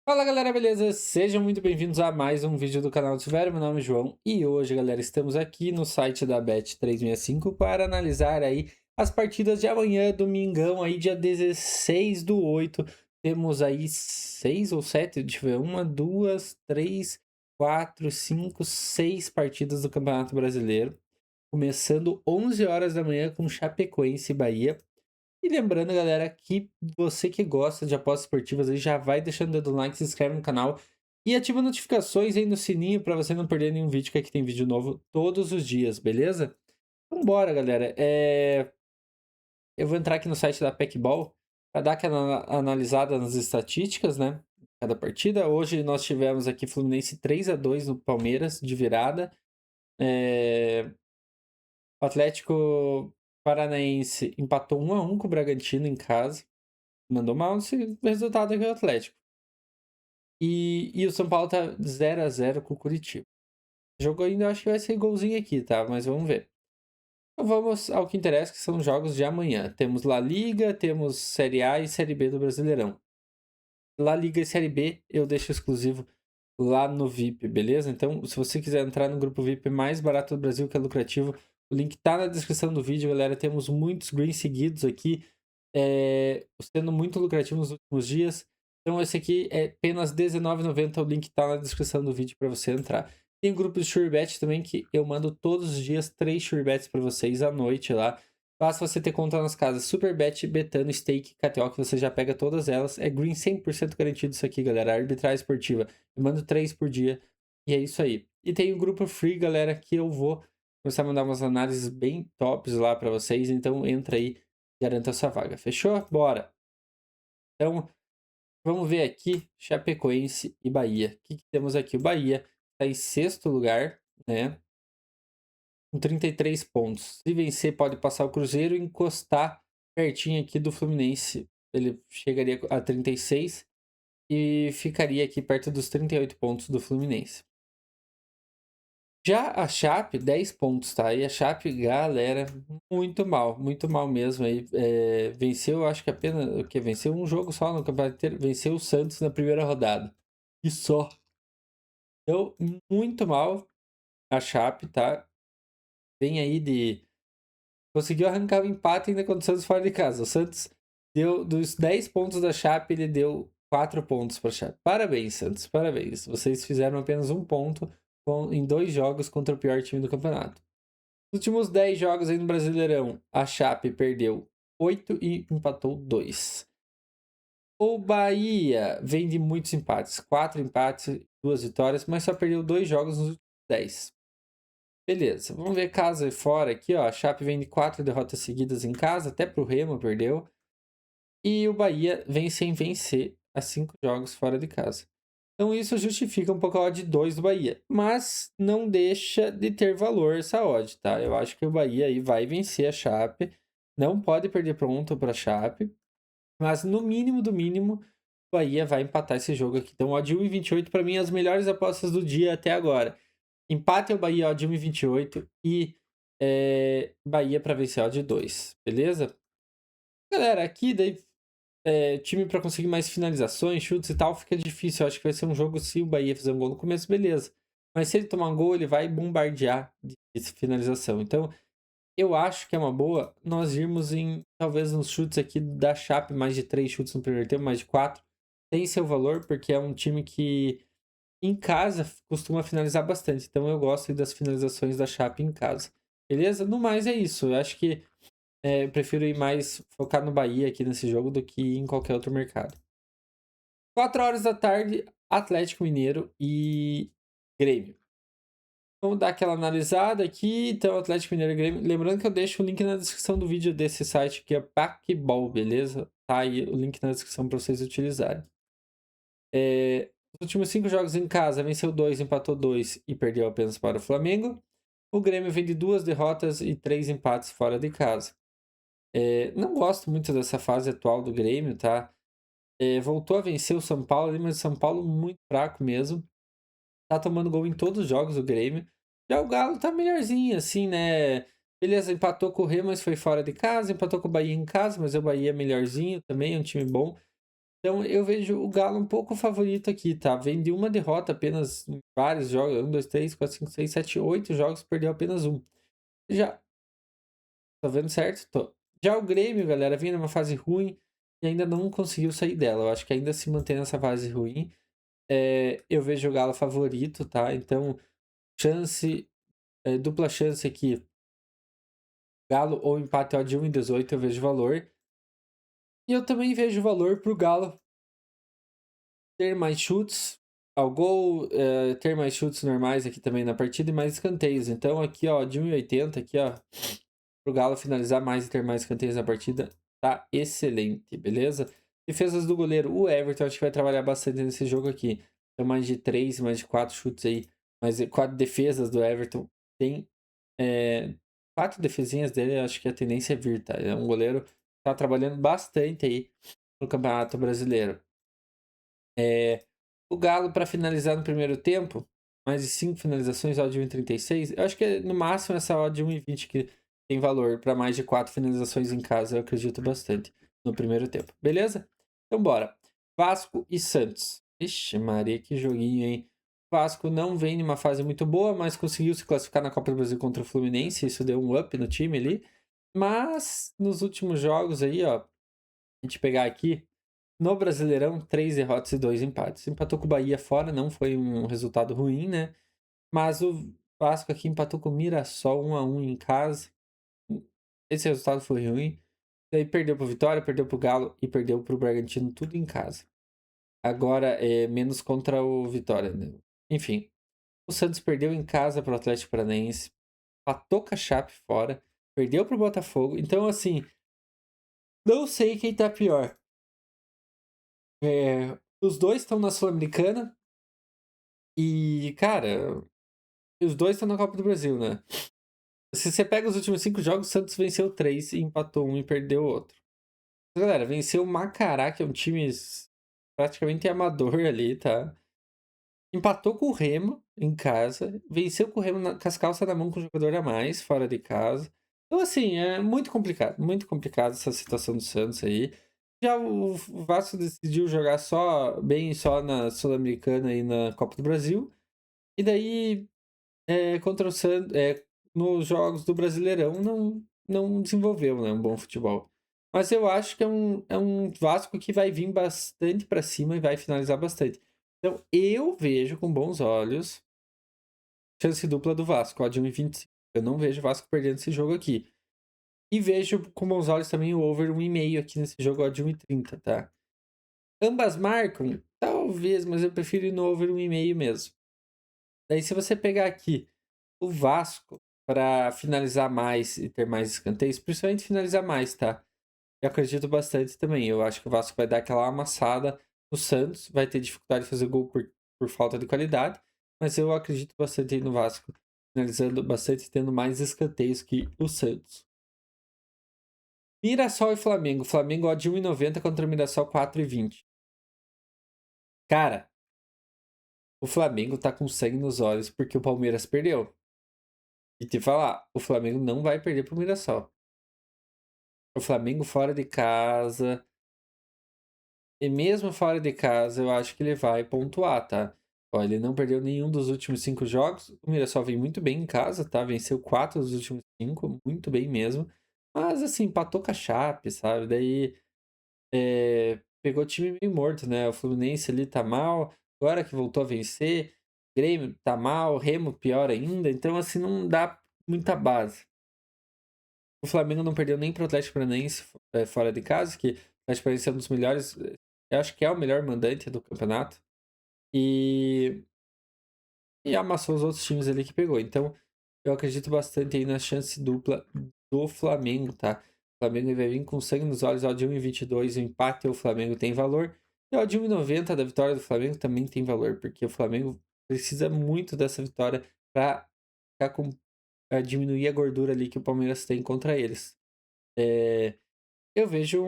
Fala galera, beleza? Sejam muito bem-vindos a mais um vídeo do canal do Silvério. Meu nome é João e hoje, galera, estamos aqui no site da Bet365 para analisar aí as partidas de amanhã, domingão, aí dia 16/8. Temos aí 6 ou 7, deixa eu ver, uma, duas, três, quatro, cinco, 6 partidas do Campeonato Brasileiro. Começando 11 horas da manhã com Chapecoense e Bahia. E lembrando, galera, que você que gosta de apostas esportivas aí já vai deixando o dedo no like, se inscreve no canal e ativa notificações aí no sininho para você não perder nenhum vídeo, que aqui tem vídeo novo todos os dias, beleza? Então bora, galera. Eu vou entrar aqui no site da PECBall para dar aquela analisada nas estatísticas, né? Cada partida. Hoje nós tivemos aqui Fluminense 3-2 no Palmeiras, de virada. O Atlético Paranaense empatou 1-1 com o Bragantino em casa. Mandou mal esse resultado aqui o Atlético. E o São Paulo tá 0-0 com o Curitiba. O jogo ainda acho que vai ser golzinho aqui, tá? Mas vamos ver. Então vamos ao que interessa, que são os jogos de amanhã. Temos La Liga, temos Série A e Série B do Brasileirão. La Liga e Série B eu deixo exclusivo lá no VIP, beleza? Então, se você quiser entrar no grupo VIP mais barato do Brasil, que é lucrativo, o link tá na descrição do vídeo, galera. Temos muitos greens seguidos aqui, sendo muito lucrativo nos últimos dias. Então, esse aqui é apenas R$19,90. O link tá na descrição do vídeo para você entrar. Tem um grupo de SureBet também, que eu mando todos os dias 3 SureBets para vocês à noite lá. Basta você ter conta nas casas SuperBet, Betano, Stake, KTO, que você já pega todas elas. É green 100% garantido isso aqui, galera. Arbitragem esportiva. Eu mando 3 por dia. E é isso aí. E tem o grupo free, galera, que eu vou começar a mandar umas análises bem tops lá para vocês. Então entra aí, garanta a sua vaga. Fechou? Bora! Então, vamos ver aqui Chapecoense e Bahia. O que temos aqui? O Bahia está em sexto lugar, né? Com 33 pontos. Se vencer, pode passar o Cruzeiro e encostar pertinho aqui do Fluminense. Ele chegaria a 36 e ficaria aqui perto dos 38 pontos do Fluminense. Já a Chape, 10 pontos, tá? E a Chape, galera, muito mal mesmo. Aí, venceu, acho que apenas, o que? Venceu um jogo só no campeonato inteiro. Venceu o Santos na primeira rodada. E só. Então, muito mal a Chape, tá? Vem aí de conseguiu arrancar o empate ainda contra o Santos fora de casa. O Santos deu, dos 10 pontos da Chape, ele deu 4 pontos para a Chape. Parabéns, Santos, parabéns. Vocês fizeram apenas um ponto em 2 jogos contra o pior time do campeonato. Nos últimos 10 jogos aí no Brasileirão, a Chape perdeu 8 e empatou 2. O Bahia vem de muitos empates. 4 empates, 2 vitórias, mas só perdeu 2 jogos nos últimos 10. Beleza, vamos ver casa e fora aqui, ó. A Chape vem de 4 derrotas seguidas em casa, até pro Remo perdeu. E o Bahia vem sem vencer a 5 jogos fora de casa. Então isso justifica um pouco a odd 2 do Bahia. Mas não deixa de ter valor essa odd, tá? Eu acho que o Bahia aí vai vencer a Chape. Não pode perder ponto para a Chape. Mas no mínimo do mínimo, o Bahia vai empatar esse jogo aqui. Então odd 1,28 para mim as melhores apostas do dia até agora. Empate é o Bahia odd 1,28 e Bahia para vencer odd 2, beleza? Galera, aqui daí time para conseguir mais finalizações, chutes e tal, fica difícil. Eu acho que vai ser um jogo, se o Bahia fizer um gol no começo, beleza. Mas se ele tomar um gol, ele vai bombardear de finalização. Então, eu acho que é uma boa nós irmos em, talvez, nos chutes aqui da Chape, mais de 3 chutes no primeiro tempo, mais de 4. Tem seu valor, porque é um time que em casa costuma finalizar bastante. Então eu gosto das finalizações da Chape em casa. Beleza? No mais é isso. Eu acho que eu prefiro ir mais focar no Bahia aqui nesse jogo do que em qualquer outro mercado. 4 horas da tarde, Atlético Mineiro e Grêmio. Vamos dar aquela analisada aqui. Então, Atlético Mineiro e Grêmio. Lembrando que eu deixo o link na descrição do vídeo desse site que é PACBall, beleza? Tá aí o link na descrição para vocês utilizarem. Os últimos 5 jogos em casa, venceu 2, empatou 2 e perdeu apenas para o Flamengo. O Grêmio vem de 2 derrotas e 3 empates fora de casa. Não gosto muito dessa fase atual do Grêmio, tá? Voltou a vencer o São Paulo, mas o São Paulo muito fraco mesmo. Tá tomando gol em todos os jogos do Grêmio. Já o Galo tá melhorzinho, assim, né? Beleza, empatou com o Remo, mas foi fora de casa. Empatou com o Bahia em casa, mas o Bahia é melhorzinho também, é um time bom. Então eu vejo o Galo um pouco favorito aqui, tá? Vem de uma derrota apenas em vários jogos. 1, 2, 3, 4, 5, 6, 7, 8 jogos, perdeu apenas um. Já, tô vendo certo? Tô. Já o Grêmio, galera, vinha numa fase ruim e ainda não conseguiu sair dela. Eu acho que ainda se mantém nessa fase ruim. Eu vejo o Galo favorito, tá? Então, chance, dupla chance aqui. Galo ou empate ó, de 1,18 eu vejo valor. E eu também vejo valor pro Galo ter mais chutes ao gol, ter mais chutes normais aqui também na partida e mais escanteios. Então aqui, ó, de 1,80 aqui, ó, pro Galo finalizar mais e ter mais escanteios na partida, tá excelente, beleza? Defesas do goleiro, o Everton, acho que vai trabalhar bastante nesse jogo aqui. Então mais de 3, mais de 4 chutes aí, mais de 4 defesas do Everton. Tem 4 defesinhas dele, acho que a tendência é vir, tá? É um goleiro que tá trabalhando bastante aí no Campeonato Brasileiro. O Galo, para finalizar no primeiro tempo, mais de 5 finalizações, odd de 1,36. Eu acho que no máximo essa odd de 1,20 que tem valor para mais de 4 finalizações em casa, eu acredito bastante no primeiro tempo. Beleza? Então bora. Vasco e Santos. Ixi, Maria, que joguinho, hein? Vasco não vem numa fase muito boa, mas conseguiu se classificar na Copa do Brasil contra o Fluminense. Isso deu um up no time ali. Mas nos últimos jogos aí, ó, a gente pegar aqui, no Brasileirão, 3 derrotas e 2 empates. Empatou com o Bahia fora, não foi um resultado ruim, né? Mas o Vasco aqui empatou com o Mirassol 1-1 em casa. Esse resultado foi ruim. Daí perdeu pro Vitória, perdeu pro Galo e perdeu pro Bragantino, tudo em casa. Agora é menos contra o Vitória, né? Enfim, o Santos perdeu em casa pro Atlético Paranaense, empatou com a Chape fora, perdeu pro Botafogo. Então, assim, não sei quem tá pior. Os dois estão na Sul-Americana e, cara, os dois estão na Copa do Brasil, né? Se você pega os últimos 5 jogos, o Santos venceu 3, empatou um e perdeu outro. Galera, venceu o Macará, que é um time praticamente amador ali, tá? Empatou com o Remo em casa, venceu com o Remo com as calças na mão com o jogador a mais, fora de casa. Então, assim, é muito complicado essa situação do Santos aí. Já o Vasco decidiu jogar só na Sul-Americana e na Copa do Brasil. E daí contra o Santos, nos jogos do Brasileirão não desenvolveu, né, um bom futebol. Mas eu acho que é um Vasco que vai vir bastante para cima e vai finalizar bastante. Então eu vejo com bons olhos chance dupla do Vasco, ó, de 1,25. Eu não vejo o Vasco perdendo esse jogo aqui. E vejo com bons olhos também o over 1,5 aqui nesse jogo, ó, de 1,30, tá? Ambas marcam? Talvez, mas eu prefiro ir no over 1,5 mesmo. Daí se você pegar aqui o Vasco para finalizar mais e ter mais escanteios, principalmente finalizar mais, tá? Eu acredito bastante também. Eu acho que o Vasco vai dar aquela amassada no Santos, vai ter dificuldade de fazer gol por falta de qualidade, mas eu acredito bastante no Vasco, finalizando bastante, tendo mais escanteios que o Santos. Mirassol e Flamengo. Flamengo ó, de 1,90 contra o Mirassol 4,20. Cara, o Flamengo tá com sangue nos olhos porque o Palmeiras perdeu. E te falar, o Flamengo não vai perder pro Mirassol. O Flamengo fora de casa. E mesmo fora de casa, eu acho que ele vai pontuar, tá? Ó, ele não perdeu nenhum dos últimos 5 jogos. O Mirassol vem muito bem em casa, tá? Venceu 4 dos últimos 5, muito bem mesmo. Mas, assim, empatou com a Chape, sabe? Daí pegou o time meio morto, né? O Fluminense ali tá mal, agora que voltou a vencer. O Grêmio tá mal, o Remo pior ainda. Então, assim, não dá muita base. O Flamengo não perdeu nem pro Atlético Paranaense fora de casa, que o Atlético Paranaense é um dos melhores, eu acho que é o melhor mandante do campeonato. E, e amassou os outros times ali que pegou. Então, eu acredito bastante aí na chance dupla do Flamengo, tá? O Flamengo vai vir com sangue nos olhos, ó, de 1,22, o empate o Flamengo tem valor. E ó, de 1,90 da vitória do Flamengo também tem valor, porque o Flamengo precisa muito dessa vitória para diminuir a gordura ali que o Palmeiras tem contra eles. Eu vejo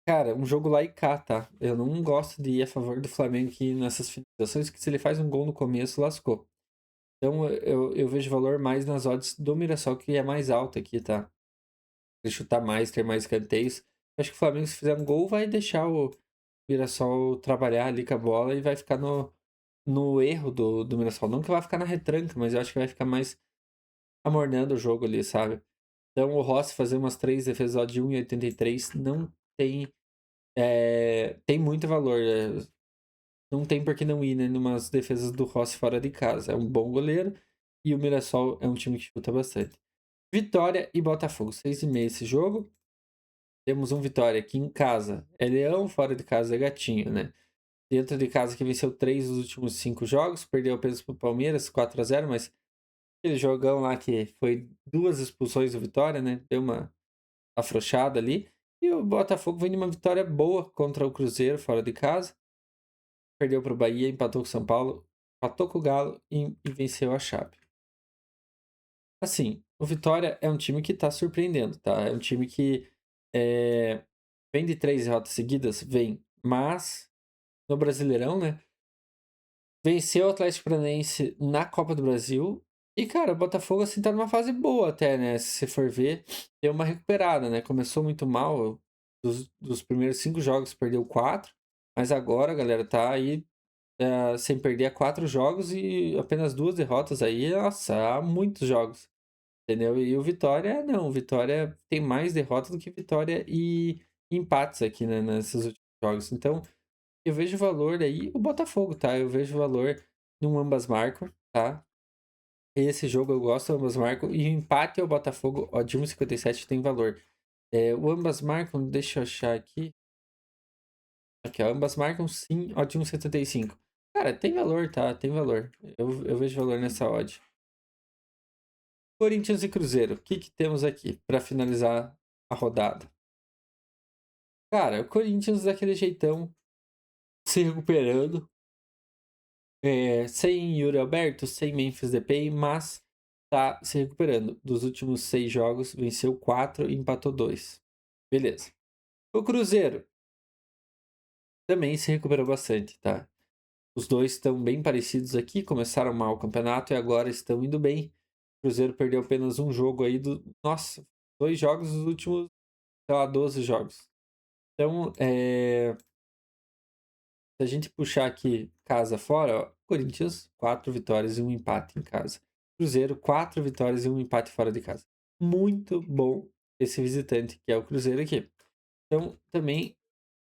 cara, um jogo lá e cá, tá? Eu não gosto de ir a favor do Flamengo aqui nessas finalizações, que se ele faz um gol no começo, lascou. Então eu vejo valor mais nas odds do Mirassol, que é mais alta aqui, tá? Ele chutar mais, ter mais canteios. Acho que o Flamengo, se fizer um gol, vai deixar o Mirassol trabalhar ali com a bola e vai ficar no erro do Mirassol. Não que vai ficar na retranca, mas eu acho que vai ficar mais amornando o jogo ali, sabe? Então o Rossi fazer umas 3 defesas ó, de 1,83 não tem. Tem muito valor. Não tem por que não ir, né? Numas defesas do Rossi fora de casa. É um bom goleiro e o Mirassol é um time que chuta bastante. Vitória e Botafogo, 6,5 esse jogo. Temos um Vitória aqui em casa. É leão, fora de casa é gatinho, né? Dentro de casa que venceu 3 dos últimos 5 jogos. Perdeu apenas pro Palmeiras, 4-0, mas aquele jogão lá que foi 2 expulsões do Vitória, né? Deu uma afrouxada ali. E o Botafogo vem de uma vitória boa contra o Cruzeiro, fora de casa. Perdeu para o Bahia, empatou com o São Paulo, empatou com o Galo e venceu a Chape. Assim, o Vitória é um time que está surpreendendo, tá? É um time que vem de 3 derrotas seguidas, vem, mas no Brasileirão, né? Venceu o Atlético Paranaense na Copa do Brasil. E, cara, o Botafogo, assim, tá numa fase boa até, né? Se você for ver, deu uma recuperada, né? Começou muito mal. Dos primeiros 5 jogos, perdeu 4. Mas agora, galera, tá aí sem perder há 4 jogos e apenas 2 derrotas aí. Nossa, há muitos jogos. Entendeu? E o Vitória, não. O Vitória tem mais derrotas do que Vitória e empates aqui, né? Nesses últimos jogos. Então, eu vejo valor aí, o Botafogo, tá? Eu vejo valor no ambas marcam, tá? Esse jogo eu gosto, ambas marcam. E o empate ao Botafogo, ó, de 1,57 tem valor. O ambas marcam, deixa eu achar aqui. Aqui, ó, ambas marcam sim, ó, de 1,75. Cara, tem valor, tá? Tem valor. Eu vejo valor nessa odd. Corinthians e Cruzeiro, o que temos aqui para finalizar a rodada? Cara, o Corinthians daquele jeitão, se recuperando. Sem Yuri Alberto, sem Memphis Depay, mas tá se recuperando. Dos últimos 6 jogos, venceu 4 e empatou 2. Beleza. O Cruzeiro também se recuperou bastante, tá? Os dois estão bem parecidos aqui, começaram mal o campeonato e agora estão indo bem. O Cruzeiro perdeu apenas um jogo aí do. Nossa, 2 jogos dos últimos, sei lá, 12 jogos. Então, se a gente puxar aqui casa fora, ó, Corinthians, 4 vitórias e um empate em casa. Cruzeiro, 4 vitórias e um empate fora de casa. Muito bom esse visitante, que é o Cruzeiro aqui. Então, também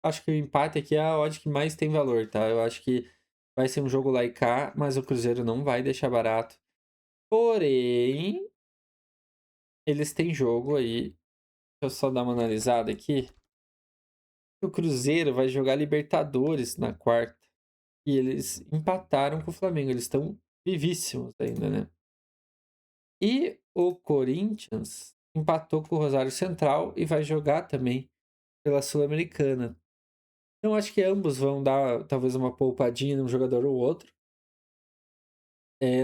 acho que o empate aqui é a odd que mais tem valor, tá? Eu acho que vai ser um jogo lá e cá, mas o Cruzeiro não vai deixar barato. Porém, eles têm jogo aí. Deixa eu só dar uma analisada aqui. O Cruzeiro vai jogar Libertadores na quarta. E eles empataram com o Flamengo. Eles estão vivíssimos ainda, né? E o Corinthians empatou com o Rosário Central e vai jogar também pela Sul-Americana. Então acho que ambos vão dar talvez uma poupadinha num jogador ou outro.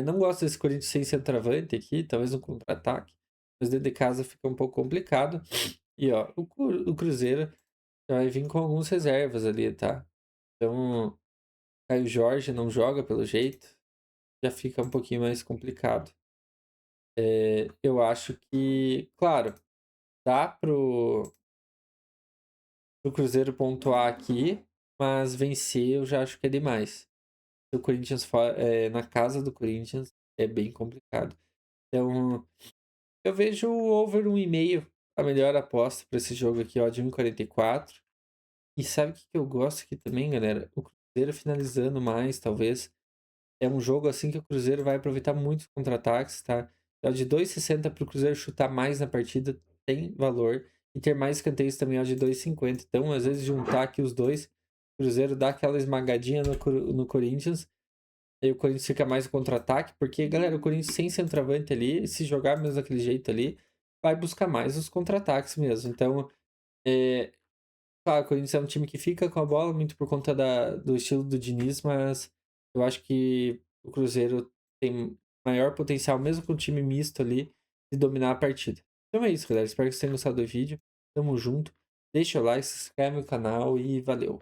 Não gosto desse Corinthians sem centroavante aqui, talvez um contra-ataque. Mas dentro de casa fica um pouco complicado. E ó, o Cruzeiro vai vir com algumas reservas ali, tá? Então, Caio Jorge não joga pelo jeito. Já fica um pouquinho mais complicado. Eu acho que, claro, dá pro Cruzeiro pontuar aqui, mas vencer eu já acho que é demais. O Corinthians na casa do Corinthians é bem complicado. Então, eu vejo o over 1,5 a melhor aposta para esse jogo aqui, ó, de 1,44. E sabe o que eu gosto aqui também, galera? O Cruzeiro finalizando mais, talvez. É um jogo assim que o Cruzeiro vai aproveitar muitos contra-ataques, tá? É de 2,60 para o Cruzeiro chutar mais na partida tem valor. E ter mais escanteios também é de 2,50. Então, às vezes, juntar aqui os dois, o Cruzeiro dá aquela esmagadinha no Corinthians. Aí o Corinthians fica mais no contra-ataque. Porque, galera, o Corinthians sem centroavante ali, se jogar mesmo daquele jeito ali, vai buscar mais os contra-ataques mesmo. Então, claro, o Corinthians é um time que fica com a bola muito por conta do estilo do Diniz, mas eu acho que o Cruzeiro tem maior potencial, mesmo com o time misto ali, de dominar a partida. Então é isso, galera. Espero que vocês tenham gostado do vídeo. Tamo junto. Deixa o like, se inscreve no canal e valeu.